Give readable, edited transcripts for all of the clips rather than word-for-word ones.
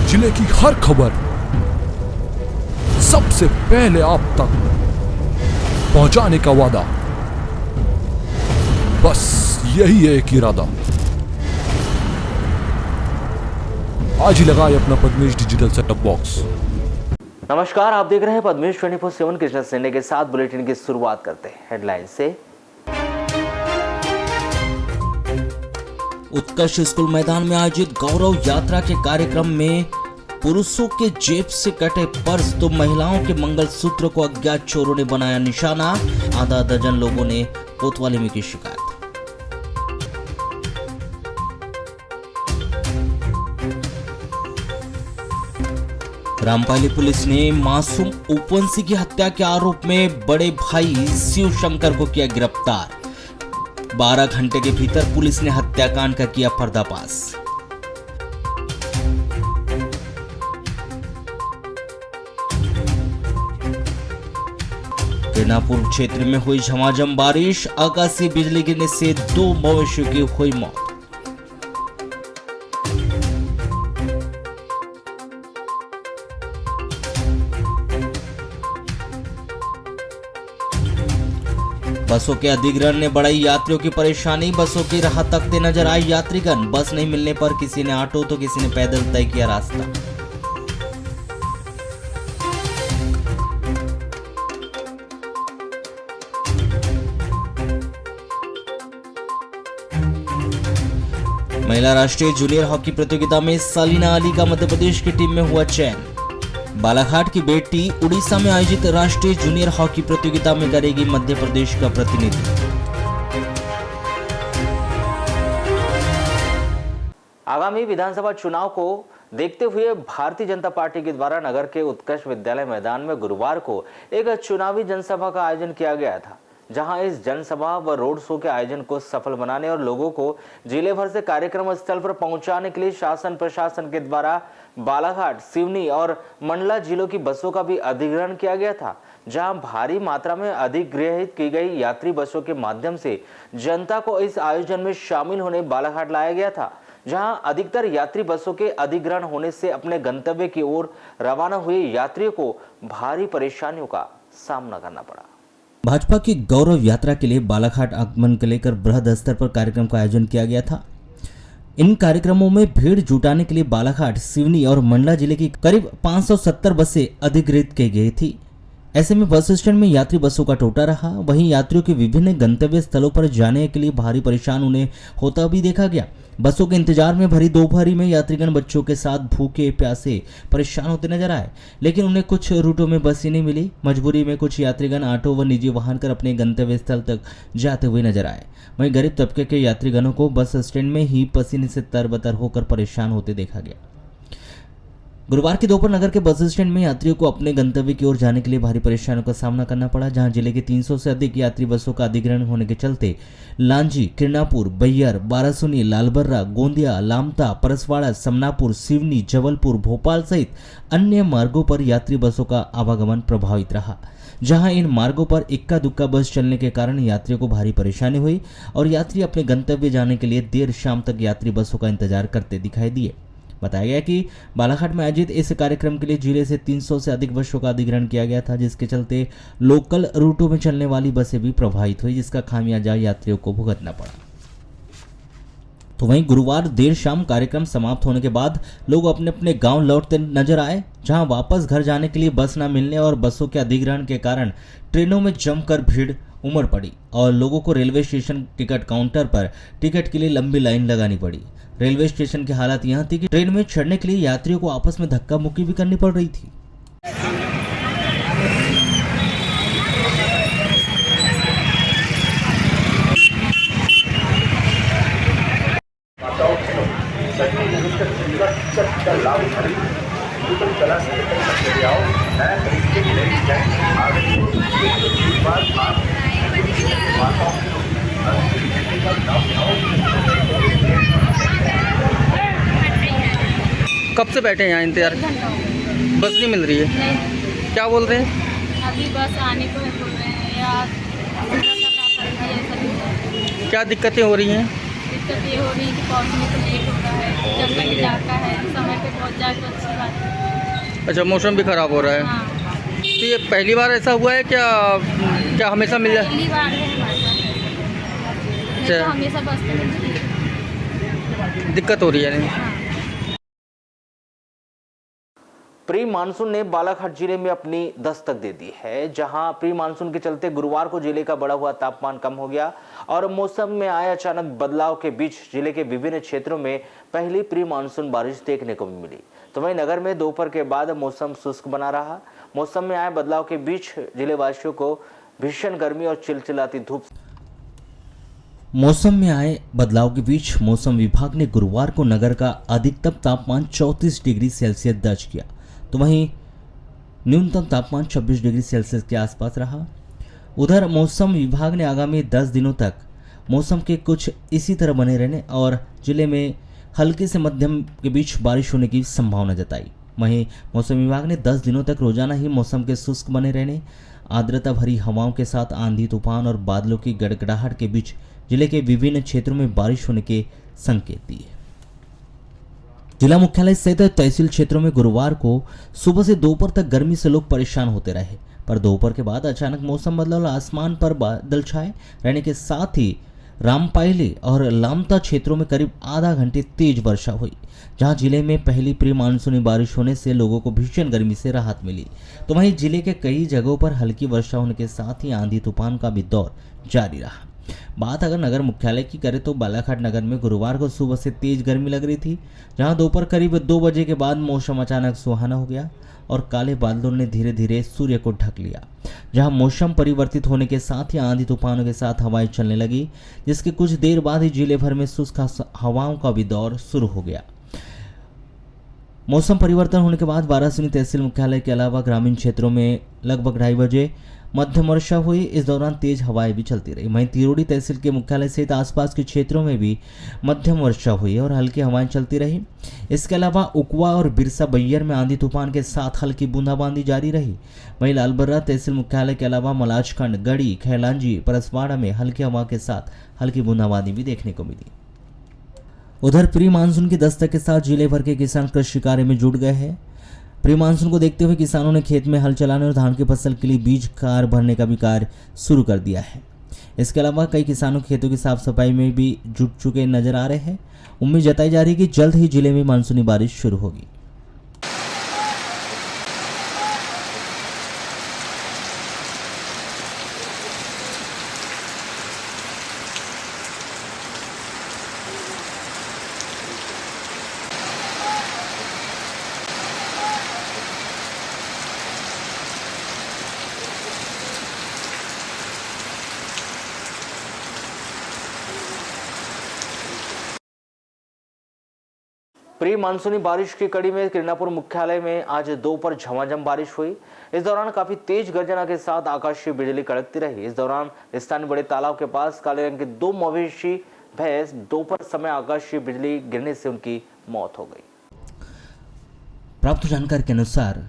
जिले की हर खबर सबसे पहले आप तक पहुंचाने का वादा, बस यही है एक इरादा। आज ही लगाए अपना पद्मेश डिजिटल सेटअप बॉक्स। नमस्कार, आप देख रहे हैं पद्मेश 24/7। कृष्ण सेने के साथ बुलेटिन की शुरुआत करते हैं हेडलाइन से। उत्कर्ष स्कूल मैदान में आयोजित गौरव यात्रा के कार्यक्रम में पुरुषों के जेब से कटे पर्स तो महिलाओं के मंगलसूत्र को अज्ञात चोरों ने बनाया निशाना। आधा दर्जन लोगों ने कोतवाली में की शिकायत। रामपाली पुलिस ने मासूम ओपनसी की हत्या के आरोप में बड़े भाई शिव शंकर को किया गिरफ्तार। 12 घंटे के भीतर पुलिस ने हत्याकांड का किया पर्दाफाश। किरनापुर क्षेत्र में हुई झमाझम बारिश, आकाशीय बिजली गिरने से 2 मवेशियों की हुई मौत। बसों के अधिग्रहण ने बढ़ाई यात्रियों की परेशानी। बसों की राह तकते नजर आए यात्रीगण। बस नहीं मिलने पर किसी ने ऑटो तो किसी ने पैदल तय किया रास्ता। महिला राष्ट्रीय जूनियर हॉकी प्रतियोगिता में सलीना अली का मध्य प्रदेश की टीम में हुआ चयन। बालाघाट की बेटी उड़ीसा में आयोजित राष्ट्रीय जूनियर हॉकी प्रतियोगिता में करेगी मध्य प्रदेश का प्रतिनिधित्व। आगामी विधानसभा चुनाव को देखते हुए भारतीय जनता पार्टी के द्वारा नगर के उत्कर्ष विद्यालय मैदान में गुरुवार को एक चुनावी जनसभा का आयोजन किया गया था, जहां इस जनसभा व रोड शो के आयोजन को सफल बनाने और लोगों को जिले भर से कार्यक्रम स्थल पर पहुंचाने के लिए शासन प्रशासन के द्वारा बालाघाट, सिवनी और मंडला जिलों की बसों का भी अधिग्रहण किया गया था, जहां भारी मात्रा में अधिग्रहित की गई यात्री बसों के माध्यम से जनता को इस आयोजन में शामिल होने बालाघाट लाया गया था, जहां अधिकतर यात्री बसों के अधिग्रहण होने से अपने गंतव्य की ओर रवाना हुए यात्रियों को भारी परेशानियों का सामना करना पड़ा। भाजपा की गौरव यात्रा के लिए बालाघाट आगमन को लेकर बृहद स्तर पर कार्यक्रम का आयोजन किया गया था। इन कार्यक्रमों में भीड़ जुटाने के लिए बालाघाट, सिवनी और मंडला जिले की करीब 570 बसें अधिग्रहित की गई थी। ऐसे में बस स्टैंड में यात्री बसों का टोटा रहा। वहीं यात्रियों के विभिन्न गंतव्य स्थलों पर जाने के लिए भारी परेशान उन्हें होता भी देखा गया। बसों के इंतजार में भरी दोपहरी में यात्रीगण बच्चों के साथ भूखे प्यासे परेशान होते नजर आए, लेकिन उन्हें कुछ रूटों में बस ही नहीं मिली। मजबूरी में कुछ यात्रीगण ऑटो व निजी वाहन कर अपने गंतव्य स्थल तक जाते हुए नजर आए। वहीं गरीब तबके के यात्रीगणों को बस स्टैंड में ही पसीने से तरबतर होकर परेशान होते देखा गया। गुरुवार की दोपहर नगर के बस स्टैंड में यात्रियों को अपने गंतव्य की ओर जाने के लिए भारी परेशानियों का सामना करना पड़ा, जहां जिले के 300 से अधिक यात्री बसों का अधिग्रहण होने के चलते लांजी, किरनापुर, बैयर, बारासूनी, लालबर्रा, गोंदिया, लामता, परसवाड़ा, समनापुर, सिवनी, जबलपुर, भोपाल सहित अन्य मार्गों पर यात्री बसों का आवागमन प्रभावित रहा, जहां इन मार्गों पर इक्का दुक्का बस चलने के कारण यात्रियों को भारी परेशानी हुई और यात्री अपने गंतव्य जाने के लिए देर शाम तक यात्री बसों का इंतजार करते दिखाई दिए। बताया गया कि बालाघाट में आयोजित इस कार्यक्रम के लिए जिले से 300 से अधिक बसों का अधिग्रहण किया गया था, जिसके चलते लोकल रूटों में चलने वाली बसें भी प्रभावित हुई, जिसका खामियाजा यात्रियों को भुगतना पड़ा। तो वहीं गुरुवार देर शाम कार्यक्रम समाप्त होने के बाद लोग अपने अपने गांव लौटते नजर आए, जहां वापस घर जाने के लिए बस न मिलने और बसों के अधिग्रहण के कारण ट्रेनों में जमकर भीड़ उमड़ पड़ी और लोगों को रेलवे स्टेशन टिकट काउंटर पर टिकट के लिए लंबी लाइन लगानी पड़ी। रेलवे स्टेशन की हालत यहां थी कि ट्रेन में चढ़ने के लिए यात्रियों को आपस में धक्का मुक्की भी करनी पड़ रही थी। कब से बैठे हैं यहाँ इंतजार? बस नहीं मिल रही है। नहीं। क्या बोल रहे हैं? अभी बस आने को है बोल रहे हैं यार। क्या दिक्कतें हो रही हैं? दिक्कत ये हो रही है कि पहुँचने को लेट होता है, जंगल इलाका है, समय पे हो जाए तो अच्छी बात है। अच्छा, मौसम भी ख़राब हो रहा है। हाँ, तो ये पहली बार ऐसा हुआ है क्या? क्या हमेशा मिल जाए? पहली बार है हमारे साथ। नहीं अच्छा। तो हमेशा बस में मिलती है। दिक्कत हो रही है नहीं? हाँ। प्री मानसून ने बालाघाट जिले में अपनी दस्तक दे दी है, जहां प्री मानसून के चलते गुरुवार को जिले का बढ़ा हुआ तापमान कम हो गया और मौसम में आए अचानक बदलाव के बीच जिले के विभिन्न क्षेत्रों में पहली प्री मानसून बारिश देखने को मिली। तो वहीं नगर में दोपहर के बाद मौसम शुष्क बना रहा। मौसम में आए बदलाव के बीच जिलेवासियों को भीषण गर्मी और चिलचिलाती धूप। मौसम में आए बदलाव के बीच मौसम विभाग ने गुरुवार को नगर का अधिकतम तापमान 34 डिग्री सेल्सियस दर्ज किया, तो वहीं न्यूनतम तापमान 26 डिग्री सेल्सियस के आसपास रहा। उधर मौसम विभाग ने आगामी 10 दिनों तक मौसम के कुछ इसी तरह बने रहने और जिले में हल्के से मध्यम के बीच बारिश होने की संभावना जताई। वहीं मौसम विभाग ने 10 दिनों तक रोजाना ही मौसम के शुष्क बने रहने, आर्द्रता भरी हवाओं के साथ आंधी तूफान और बादलों की गड़गड़ाहट के बीच जिले के विभिन्न क्षेत्रों में बारिश होने के संकेत दिए। जिला मुख्यालय सहित तहसील क्षेत्रों में गुरुवार को सुबह से दोपहर तक गर्मी से लोग परेशान होते रहे, पर दोपहर के बाद अचानक मौसम बदला और आसमान पर बादल छाए रहने के साथ ही रामपायली और लामता क्षेत्रों में करीब आधा घंटे तेज वर्षा हुई, जहां जिले में पहली प्री मानसूनी बारिश होने से लोगों को भीषण गर्मी से राहत मिली। तो वहीं जिले के कई जगहों पर हल्की वर्षा होने के साथ ही आंधी तूफान का भी दौर जारी रहा। बात अगर नगर मुख्यालय की करें तो बालाघाट नगर में गुरुवार को सुबह से तेज गर्मी लग रही थी, जहां दोपहर करीब 2 बजे के बाद मौसम अचानक सुहाना हो गया और काले बादलों ने धीरे धीरे सूर्य को ढक लिया, जहां मौसम परिवर्तित होने के साथ ही आंधी तूफानों के साथ हवाएं चलने लगी, जिसके कुछ देर बाद ही जिले भर में शुष्क हवाओं का भी दौर शुरू हो गया। मौसम परिवर्तन होने के बाद वाराणसी तहसील मुख्यालय के अलावा ग्रामीण क्षेत्रों में लगभग 2:30 बजे मध्यम वर्षा हुई। इस दौरान तेज हवाएं भी चलती रही। वहीं तिरोड़ी तहसील के मुख्यालय सहित आसपास के क्षेत्रों में भी मध्यम वर्षा हुई और हल्की हवाएं चलती रही। इसके अलावा उकवा और बिरसा बैयर में आंधी तूफान के साथ हल्की बूंदाबांदी जारी रही। वहीं लालबर्रा तहसील मुख्यालय के अलावा मलाजखंड, गढ़ी, खैलांजी, परसवाड़ा में हल्की हवा के साथ हल्की बूंदाबांदी भी देखने को मिली। उधर प्री मानसून की दस्तक के साथ जिले भर के किसान कृषि कार्य में जुट गए हैं। प्री मानसून को देखते हुए किसानों ने खेत में हल चलाने और धान की फसल के लिए बीज कार भरने का भी कार्य शुरू कर दिया है। इसके अलावा कई किसानों खेतों की साफ सफाई में भी जुट चुके नजर आ रहे हैं। उम्मीद जताई जा रही है कि जल्द ही जिले में मानसूनी बारिश शुरू होगी। प्री मानसूनी बारिश की कड़ी में किरणापुर मुख्यालय में आज दोपहर झमाझम बारिश हुई। इस दौरान काफी तेज गर्जना के साथ आकाशीय बिजली कड़कती रही। इस दौरान स्थानीय बड़े तालाब के पास काले रंग के 2 मवेशी भैंस दोपहर समय आकाशीय बिजली गिरने से उनकी मौत हो गई। प्राप्त जानकारी के अनुसार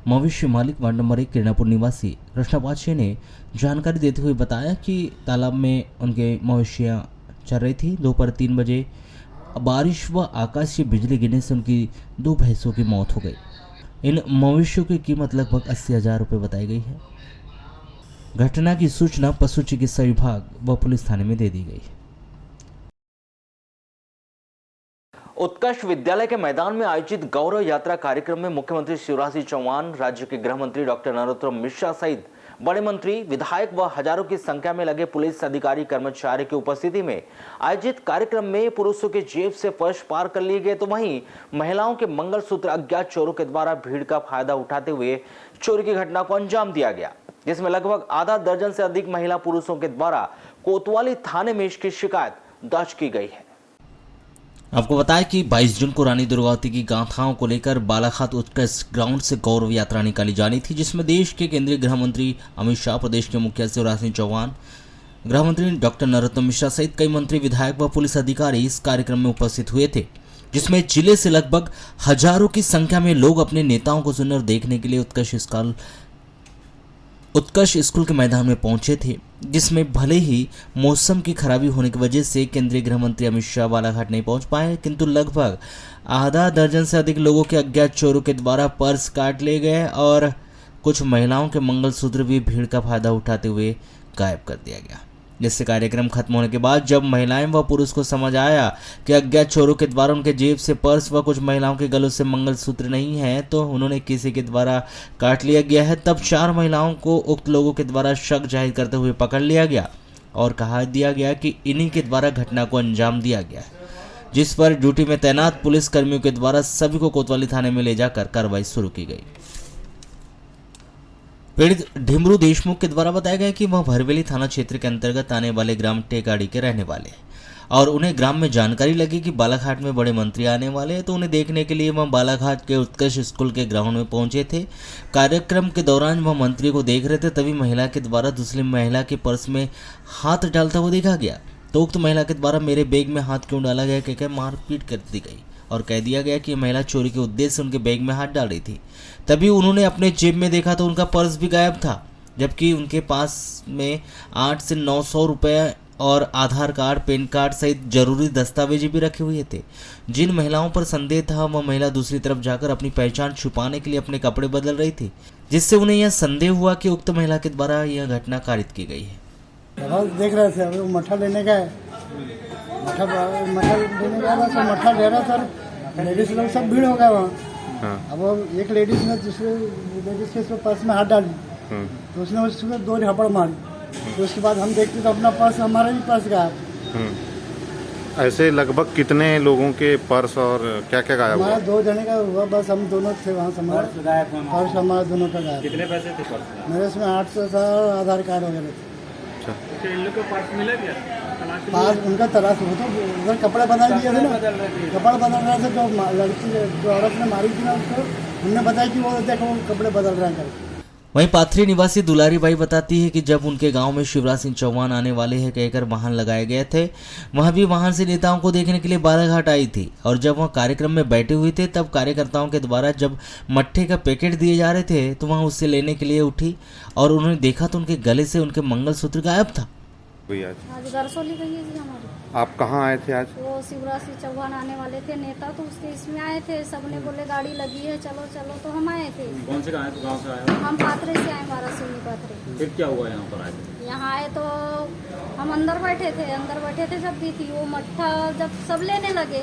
मवेशी मालिक वार्ड नंबर 1 किरणापुर निवासी कृष्णापाचे ने जानकारी देते हुए बताया कि तालाब में उनके मवेशियां चल रही थी। दोपहर 3 बजे बारिश व आकाशीय बिजली गिरने से उनकी 2 भैंसों की मौत हो गई। इन मवेशियों की कीमत लगभग 80,000 रुपये बताई गई है। घटना की सूचना पशु चिकित्सा विभाग व पुलिस थाने में दे दी गई है। उत्कर्ष विद्यालय के मैदान में आयोजित गौरव यात्रा कार्यक्रम में मुख्यमंत्री शिवराज सिंह चौहान, राज्य के गृह मंत्री डॉक्टर नरोत्तम मिश्रा सहित बड़े मंत्री, विधायक व हजारों की संख्या में लगे पुलिस अधिकारी कर्मचारी की उपस्थिति में आयोजित कार्यक्रम में पुरुषों के जेब से पर्स पार कर लिए गए, तो वहीं महिलाओं के मंगलसूत्र अज्ञात चोरों के द्वारा भीड़ का फायदा उठाते हुए चोरी की घटना को अंजाम दिया गया, जिसमें लगभग आधा दर्जन से अधिक महिला पुरुषों के द्वारा कोतवाली थाने में इसकी शिकायत दर्ज की गई है। आपको बताया कि 22 जून को रानी दुर्गावती की गाथाओं को लेकर बालाघाट उत्कर्ष ग्राउंड से गौरव यात्रा निकाली जानी थी, जिसमें देश के केंद्रीय गृह मंत्री अमित शाह, प्रदेश के मुखिया शिवराज सिंह चौहान, गृह मंत्री डॉक्टर नरोत्तम मिश्रा सहित कई मंत्री, विधायक व पुलिस अधिकारी इस कार्यक्रम में उपस्थित हुए थे, जिसमें जिले से लगभग हजारों की संख्या में लोग अपने नेताओं को सुनने और देखने के लिए उत्कर्ष स्कूल के मैदान में पहुंचे थे, जिसमें भले ही मौसम की खराबी होने की वजह से केंद्रीय गृह मंत्री अमित शाह बालाघाट नहीं पहुंच पाए, किंतु लगभग आधा दर्जन से अधिक लोगों के अज्ञात चोरों के द्वारा पर्स काट ले गए और कुछ महिलाओं के मंगलसूत्र भी भीड़ का फायदा उठाते हुए गायब कर दिया गया। जिससे कार्यक्रम खत्म होने के बाद जब महिलाएं व पुरुष को समझ आया कि अज्ञात चोरों के द्वारा उनके जेब से पर्स व कुछ महिलाओं के गलों से मंगलसूत्र नहीं है तो उन्होंने किसी के द्वारा काट लिया गया है, तब 4 महिलाओं को उक्त लोगों के द्वारा शक जाहिर करते हुए पकड़ लिया गया और कहा दिया गया कि इन्हीं के द्वारा घटना को अंजाम दिया गया है, जिस पर ड्यूटी में तैनात पुलिस कर्मियों के द्वारा सभी को कोतवाली थाने में ले जाकर कार्रवाई शुरू की गई। पीड़ित ढिमरू देशमुख के द्वारा बताया गया कि वह भरवेली थाना क्षेत्र के अंतर्गत आने वाले ग्राम टेकाड़ी के रहने वाले हैं और उन्हें ग्राम में जानकारी लगी कि बालाघाट में बड़े मंत्री आने वाले हैं, तो उन्हें देखने के लिए वह बालाघाट के उत्कर्ष स्कूल के ग्राउंड में पहुंचे थे। कार्यक्रम के दौरान वह मंत्री को देख रहे थे, तभी महिला के द्वारा दूसरी महिला के पर्स में हाथ डालता हुआ देखा गया, तो उक्त महिला के द्वारा मेरे बैग में हाथ क्यों डाला गया कहकर मारपीट कर दी गई और कह दिया गया कि महिला चोरी के उद्देश्य से उनके बैग में हाथ डाल रही थी। तभी उन्होंने अपने जेब में देखा तो उनका पर्स भी गायब था, जबकि उनके पास में 800 से 900 रुपये और आधार कार्ड, पैन कार्ड सहित जरूरी दस्तावेज भी रखे हुए थे। जिन महिलाओं पर संदेह था वह महिला दूसरी तरफ जाकर अपनी पहचान छुपाने के लिए अपने कपड़े बदल रही थी, जिससे उन्हें यह संदेह हुआ कि उक्त महिला के द्वारा यह घटना कारित की गई है। देख रहे थे अभी मठा लेने का है, मठा लेने का था, सब मठा ले रहा था, लेडीज लोग सब भीड़ हो गया वहाँ। अब वो एक लेडीज ने दूसरे लेडीज के पर्स में हाथ डाली तो उसने उसमें 2 झपड़ मारी, तो उसके बाद हम देखते तो अपना पर्स, हमारा भी पर्स गायब। ऐसे लगभग कितने लोगों के पर्स और क्या क्या गायब हुआ? हमारा 2 जने का हुआ, बस हम दोनों थे वहाँ, पर्स हमारा दोनों का गायब। कितने पैसे थे पर्स में? मेरे इसमें 800 था, आधार कार्ड वगैरह थे। इन लोग को पर्स मिला क्या? पास उनका तलाश हो तो उधर कपड़ा बदल दिए थे ना, कपड़ा बदल रहे थे, जो लड़की जो औरत ने मारी थी ना उसको हमने बताया कि वो देखो कपड़े बदल रहे हैं। वहीं पाथरी निवासी दुलारी बाई बताती है कि जब उनके गांव में शिवराज सिंह चौहान आने वाले हैं कहकर वाहन लगाए गए थे, वह भी वाहन से नेताओं को देखने के लिए बालाघाट आई थी और जब वह कार्यक्रम में बैठे हुए थे तब कार्यकर्ताओं के द्वारा जब मट्ठे का पैकेट दिए जा रहे थे तो वह उससे लेने के लिए उठी और उन्होंने देखा तो उनके गले से उनके मंगलसूत्र गायब था। आज गरसोली गई है जी हमारी। आप कहाँ आए थे आज? वो शिवराज सिंह चौहान आने वाले थे नेता, तो उसके इसमें आए थे, सबने बोले गाड़ी लगी है चलो चलो, तो हम आए थे। कौन से गाँव से आए हो? हम पाथरे से आए, 12 सोनी पाथरे। फिर क्या हुआ यहाँ पर आए? यहाँ आए तो हम अंदर बैठे थे जब भी थी वो मट्ठा, जब सब लेने लगे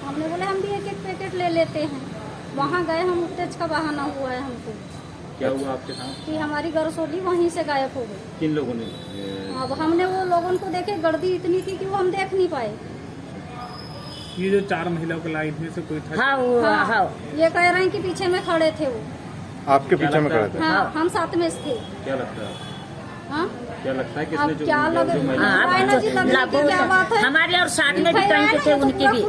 हमने बोले हम भी एक पैकेट ले लेते हैं। वहाँ गए हम, तेज का बहाना हुआ है हमको। क्या हुआ आपके साथ? कि हमारी गरसोली वहीं से गायब हो गई। किन लोगों ने? अब हमने वो लोगों को देखे, गर्दी इतनी थी कि वो हम देख नहीं पाए। ये जो 4 महिलाओं के लाइन में से कोई था? हाँ, ये कह रहे हैं कि पीछे में खड़े थे वो। आपके पीछे में खड़े थे? हाँ, हम साथ में थे। क्या लगता है? हाँ? क्या लगता है अब किसने क्या बात है, हमारे और साथ में भी कहीं थे उनके भी।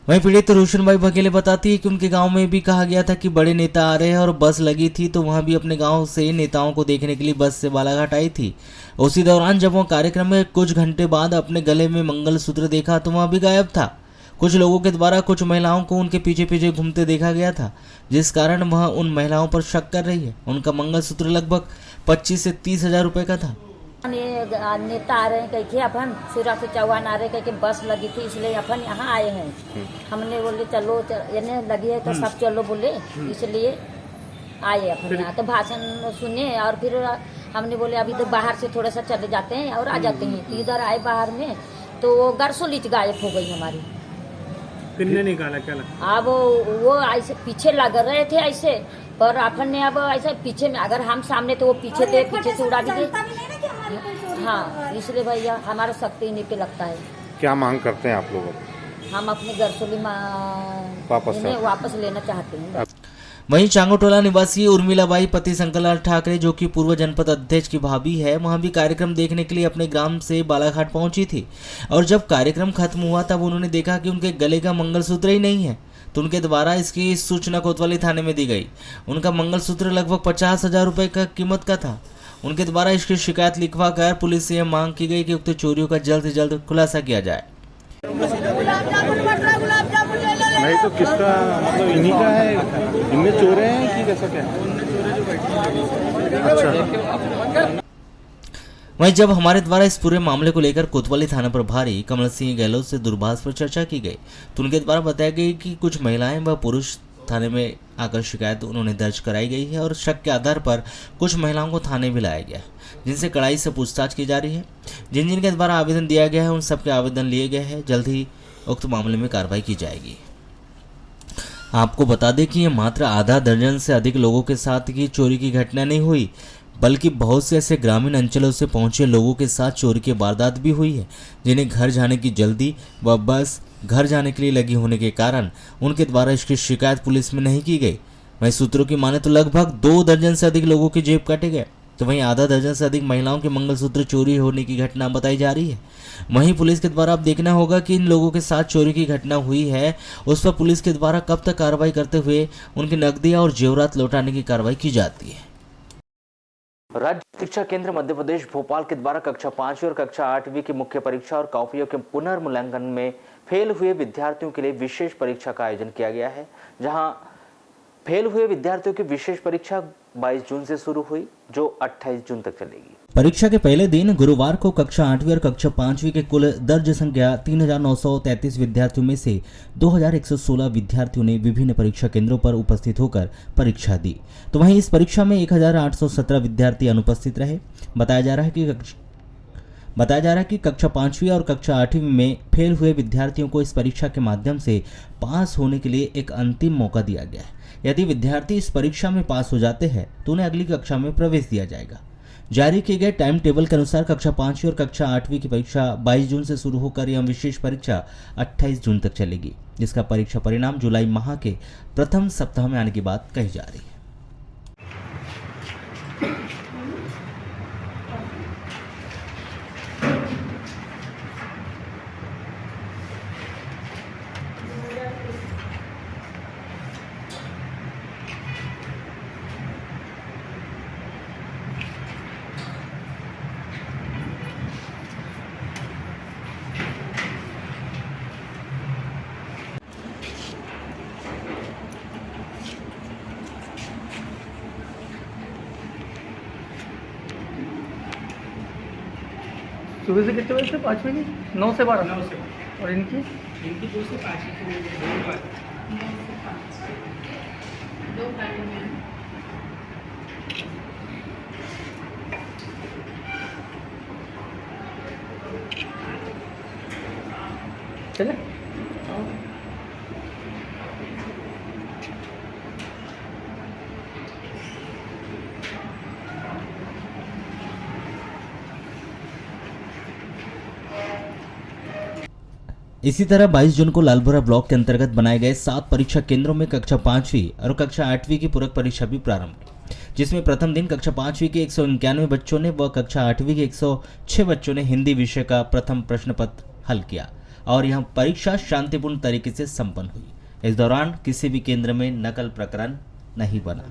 वहीं पीड़ित रोशनबाई बघेले बताती है कि उनके गांव में भी कहा गया था कि बड़े नेता आ रहे हैं और बस लगी थी तो वहां भी अपने गांव से नेताओं को देखने के लिए बस से बालाघाट आई थी। उसी दौरान जब वह कार्यक्रम में कुछ घंटे बाद अपने गले में मंगलसूत्र देखा तो वह भी गायब था। कुछ लोगों के द्वारा कुछ महिलाओं को उनके पीछे पीछे घूमते देखा गया था, जिस कारण वह उन महिलाओं पर शक कर रही है। उनका मंगलसूत्र लगभग 25 से 30 हजार रुपए का था। नेता आ रहे हैं कह के अपन शिवराज सिंह चौहान आ रहे कह के बस लगी थी, इसलिए अपन यहाँ आए हैं। हमने बोले चलो यानी लगी है तो सब चलो बोले, इसलिए आए अपन यहाँ। तो भाषण सुने और फिर हमने बोले अभी तो बाहर से थोड़ा सा चले जाते हैं और आ जाते हैं। तो इधर आए बाहर में तो गरसोली गायब हो गई हमारी। किसने निकाला? क्या लगता? अब वो ऐसे पीछे लग रहे थे ऐसे, पर अपन ने अब ऐसे पीछे में, अगर हम सामने तो वो पीछे थे, पीछे से उड़ा भी दे। हाँ, इसलिए भैया हमारा शक्ति इन्हीं पे लगता है। क्या मांग करते हैं आप लोग? हम अपनी गरसोली वापस लेना चाहते हैं। वहीं चांगोटोला निवासी उर्मिलाबाई पति शंकरलाल ठाकरे जो कि पूर्व जनपद अध्यक्ष की भाभी है, वहां भी कार्यक्रम देखने के लिए अपने ग्राम से बालाघाट पहुंची थी और जब कार्यक्रम खत्म हुआ तब उन्होंने देखा कि उनके गले का मंगलसूत्र ही नहीं है, तो उनके द्वारा इसकी सूचना कोतवाली थाने में दी गई। उनका मंगलसूत्र लगभग 50,000 रुपए का कीमत का था। उनके द्वारा इसकी शिकायत लिखवा कर पुलिस से यह मांग की गई कि उक्त चोरियों का जल्द से जल्द खुलासा किया जाए। नहीं तो किसका मतलब इन्हीं का है, इनमें चोर हैं कि कैसा क्या अच्छा। वहीं जब हमारे द्वारा इस पूरे मामले को लेकर कोतवाली थाना प्रभारी कमल सिंह गहलोत से दूरभाष पर चर्चा की गई तो उनके द्वारा बताया गया कि कुछ महिलाएं व पुरुष थाने में आकर शिकायत उन्होंने दर्ज कराई गई है और शक के आधार पर कुछ महिलाओं को थाने भी लाया गया जिनसे कड़ाई से पूछताछ की जा रही है। जिन जिनके द्वारा आवेदन दिया गया है उन सबके आवेदन लिए गए हैं। जल्द ही उक्त मामले में कार्रवाई की जाएगी। आपको बता दें कि ये मात्र आधा दर्जन से अधिक लोगों के साथ की चोरी की घटना नहीं हुई बल्कि बहुत से ऐसे ग्रामीण अंचलों से पहुंचे लोगों के साथ चोरी की वारदात भी हुई है जिन्हें घर जाने की जल्दी व बस घर जाने के लिए लगी होने के कारण उनके द्वारा इसकी शिकायत पुलिस में नहीं की गई। वहीं सूत्रों की माने तो लगभग 2 दर्जन से अधिक लोगों के जेब काटे गए तो वहीं आधा दर्जन से अधिक महिलाओं के मंगलसूत्र चोरी होने की घटना बताई जा रही है। वहीं पुलिस के द्वारा अब देखना होगा कि इन लोगों के साथ चोरी की घटना हुई है उस पर पुलिस के द्वारा कब तक कार्रवाई करते हुए उनकी नकदियां और जेवरात लौटाने की कार्रवाई की जाती है। राज्य शिक्षा केंद्र मध्य प्रदेश भोपाल के द्वारा कक्षा 5वीं और कक्षा 8वीं की मुख्य परीक्षा और कॉपियों के पुनर्मूल्यांकन में फेल हुए विद्यार्थियों के लिए विशेष परीक्षा का आयोजन किया गया है। जहां फेल हुए विद्यार्थियों की विशेष परीक्षा 22 जून से शुरू हुई जो 28 जून तक चलेगी। परीक्षा के पहले दिन गुरुवार को कक्षा 8वीं और कक्षा 5वीं के कुल दर्ज संख्या 3,933 विद्यार्थियों में से 2,116 विद्यार्थियों ने विभिन्न परीक्षा केंद्रों पर उपस्थित होकर परीक्षा दी तो वहीं इस परीक्षा में 1,817 विद्यार्थी अनुपस्थित रहे। बताया जा रहा है कि कक्षा 5वीं और कक्षा 8वीं में फेल हुए विद्यार्थियों को इस परीक्षा के माध्यम से पास होने के लिए एक अंतिम मौका दिया गया है। यदि विद्यार्थी इस परीक्षा में पास हो जाते हैं तो उन्हें अगली कक्षा में प्रवेश दिया जाएगा। जारी किए गए टाइम टेबल के अनुसार कक्षा 5वीं और कक्षा 8वीं की परीक्षा 22 जून से शुरू होकर यह विशेष परीक्षा 28 जून तक चलेगी जिसका परीक्षा परिणाम जुलाई माह के प्रथम सप्ताह में आने की बात कही जा रही है। सुबह से कितने बजे से 5 बजे 9 से 12 और इनकी 2 से 5 चले। इसी तरह 22 जून को लालपुरा ब्लॉक के अंतर्गत बनाए गए 7 परीक्षा केंद्रों में कक्षा 5वीं और कक्षा 8वीं की पूरक परीक्षा भी प्रारंभ की जिसमें प्रथम दिन कक्षा 5वीं के 191 बच्चों ने व कक्षा 8वीं के 106 बच्चों ने हिंदी विषय का प्रथम प्रश्न पत्र हल किया और यह परीक्षा शांतिपूर्ण तरीके से संपन्न हुई। इस दौरान किसी भी केंद्र में नकल प्रकरण नहीं बना।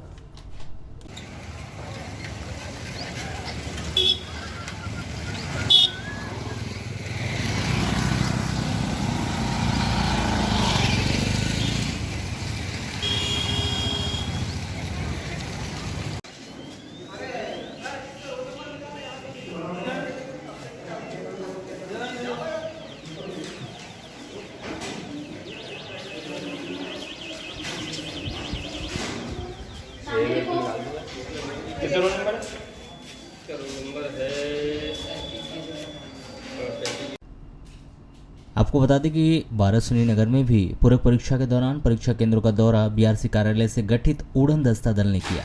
आपको बता दें कि वाराणसी नगर में भी पूरक परीक्षा के दौरान परीक्षा केंद्रों का दौरा बीआरसी कार्यालय से गठित उड़न दस्ता दल ने किया।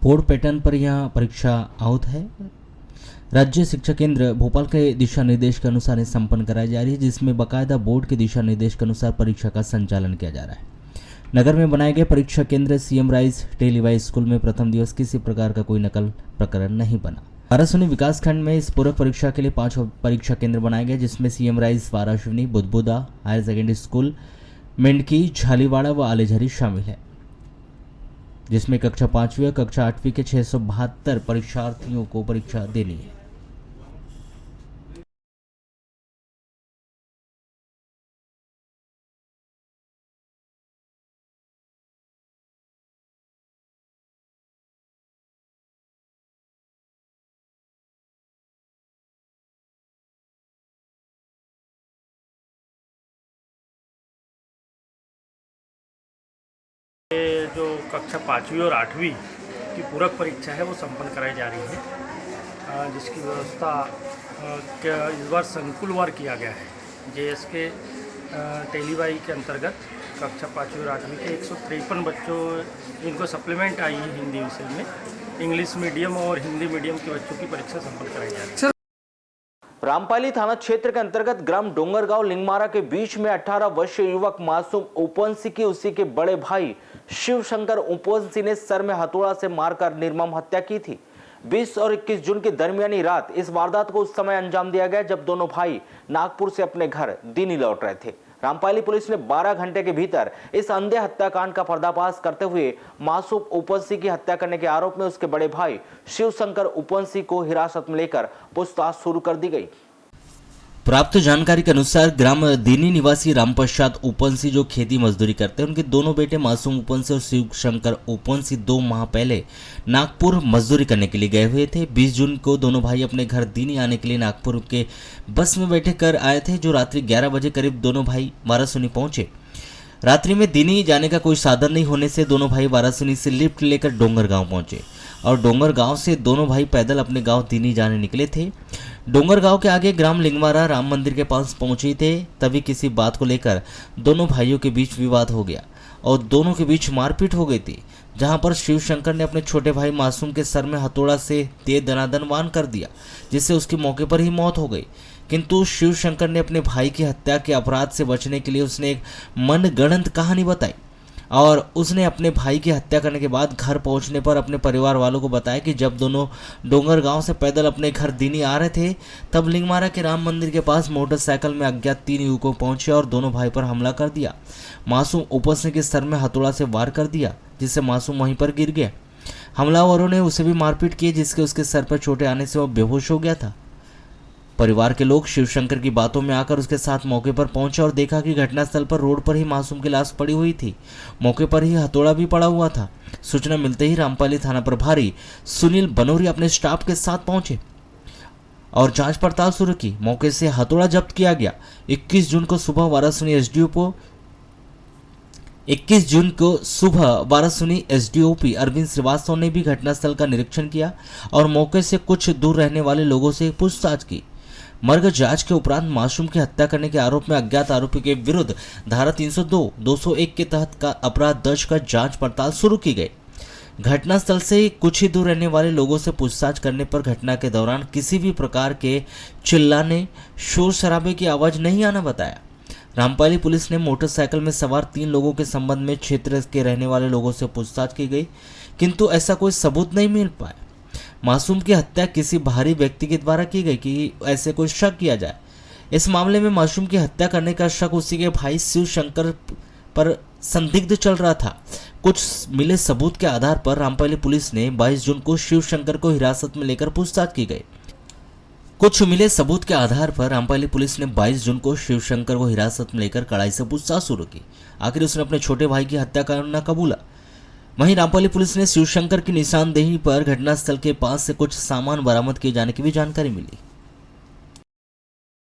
बोर्ड पैटर्न पर यह परीक्षा आहूत है। राज्य शिक्षा केंद्र भोपाल के दिशा निर्देश के अनुसार ही संपन्न कराई जा रही है जिसमें बाकायदा बोर्ड के दिशा निर्देश के अनुसार परीक्षा का संचालन किया जा रहा है। नगर में बनाए गए परीक्षा केंद्र सीएम राइज टेलीवाइज स्कूल में प्रथम दिवस किसी प्रकार का कोई नकल प्रकरण नहीं बना। वाराणसी विकास खंड में इस पूरक परीक्षा के लिए 5 परीक्षा केंद्र बनाए गए जिसमें CM rise Varanasi, Budbuda higher secondary school, Mendhki, Jhaliwada व आलेझरी शामिल है जिसमें कक्षा 5वीं और कक्षा 8वीं के 672 परीक्षार्थियों को परीक्षा देनी है। जो कक्षा 5वीं और 8वीं की पूरक परीक्षा है वो संपन्न कराई जा रही है, जिसकी व्यवस्था इस बार संकुलवार किया गया है। JSK टेलीवाई के अंतर्गत कक्षा 5वीं और 8वीं के 153 बच्चों जिनको सप्लीमेंट आई है हिंदी विषय में, इंग्लिश मीडियम और हिंदी मीडियम के बच्चों की परीक्षा संपन्न कराई जा रही है। रामपाली थाना क्षेत्र के अंतर्गत ग्राम डोंगरगांव लिंगमारा के बीच में 18 वर्षीय युवक मासूम ओपनसी की उसी के बड़े भाई शिवशंकर ओपनसी ने सर में हथौड़ा से मारकर निर्मम हत्या की थी। 20 और 21 जून की दरमियानी रात इस वारदात को उस समय अंजाम दिया गया जब दोनों भाई नागपुर से अपने घर दिल्ली लौट रहे थे। रामपाली पुलिस ने 12 घंटे के भीतर इस अंधे हत्याकांड का पर्दाफाश करते हुए मासूम ओपनसी की हत्या करने के आरोप में उसके बड़े भाई शिवशंकर ओपनसी को हिरासत में लेकर पूछताछ शुरू कर दी गई। प्राप्त जानकारी के अनुसार ग्राम दीनी निवासी रामप्रसाद ओपनसी जो खेती मजदूरी करते हैं, उनके दोनों बेटे मासूम ओपनसी और शिवशंकर ओपनसी 2 माह पहले नागपुर मजदूरी करने के लिए गए हुए थे। 20 जून को दोनों भाई अपने घर दीनी आने के लिए नागपुर के बस में बैठे कर आए थे, जो रात्रि 11 बजे करीब दोनों भाई वारासुनी पहुंचे। रात्रि में दीनी जाने का कोई साधन नहीं होने से दोनों भाई वारासुनी से लिफ्ट लेकर डोंगरगांव पहुंचे और डोंगरगांव से दोनों भाई पैदल अपने गांव दीनी जाने निकले थे। डोंगरगांव के आगे ग्राम लिंगमारा राम मंदिर के पास पहुंचे थे, तभी किसी बात को लेकर दोनों भाइयों के बीच विवाद हो गया और दोनों के बीच मारपीट हो गई थी, जहां पर शिवशंकर ने अपने छोटे भाई मासूम के सर में हथौड़ा से दे दनादन वार कर दिया, जिससे उसकी मौके पर ही मौत हो गई। किंतु शिवशंकर ने अपने भाई की हत्या के अपराध से बचने के लिए उसने एक मनगढ़ंत कहानी बताई और उसने अपने भाई की हत्या करने के बाद घर पहुंचने पर अपने परिवार वालों को बताया कि जब दोनों डोंगरगांव से पैदल अपने घर दीनी आ रहे थे, तब लिंगमारा के राम मंदिर के पास मोटरसाइकिल में अज्ञात 3 युवकों पहुंचे और दोनों भाई पर हमला कर दिया। मासूम ओपनसी के सर में हथौड़ा से वार कर दिया, जिससे मासूम वहीं पर गिर गया। हमलावरों ने उसे भी मारपीट की, जिसके उसके सर पर चोटें आने से वह बेहोश हो गया था। परिवार के लोग शिवशंकर की बातों में आकर उसके साथ मौके पर पहुंचे और देखा कि घटनास्थल पर रोड पर ही मासूम की लाश पड़ी हुई थी। मौके पर ही हथौड़ा भी पड़ा हुआ था। सूचना मिलते ही रामपाली थाना प्रभारी सुनील बनोरी अपने स्टाफ के साथ पहुंचे और जांच पड़ताल शुरू की। मौके से हथौड़ा जब्त किया गया। 21 जून को सुबह वारासुनी एसडीओपी अरविंद श्रीवास्तव ने भी घटनास्थल का निरीक्षण किया और मौके से कुछ दूर रहने वाले लोगों से पूछताछ की। मर्ग जांच के उपरांत मासूम की हत्या करने के आरोप में अज्ञात आरोपी के विरुद्ध धारा 302, 201 के तहत का अपराध दर्ज कर जांच पड़ताल शुरू की गई। घटनास्थल से कुछ ही दूर रहने वाले लोगों से पूछताछ करने पर घटना के दौरान किसी भी प्रकार के चिल्लाने, शोर शराबे की आवाज नहीं आना बताया। रामपाली पुलिस ने मोटरसाइकिल में सवार 3 लोगों के संबंध में क्षेत्र के रहने वाले लोगों से पूछताछ की गई, किंतु ऐसा कोई सबूत नहीं मिल पाया। मासूम की हत्या किसी बाहरी व्यक्ति के द्वारा की गई कि ऐसे कोई शक किया जाए। इस मामले में मासूम की हत्या करने का शक उसी के भाई शिवशंकर पर संदिग्ध चल रहा था। कुछ मिले सबूत के आधार पर रामपाली पुलिस ने 22 जून को शिवशंकर को हिरासत में लेकर पूछताछ की गई। रामपाली पुलिस ने 22 जून को शिवशंकर को हिरासत में लेकर कड़ाई से पूछताछ शुरू की। आखिर उसने अपने छोटे भाई की हत्या करना कबूला। वहीं रामपाली पुलिस ने शिवशंकर की निशानदेही पर घटनास्थल के पास से कुछ सामान बरामद किए जाने की भी जानकारी मिली।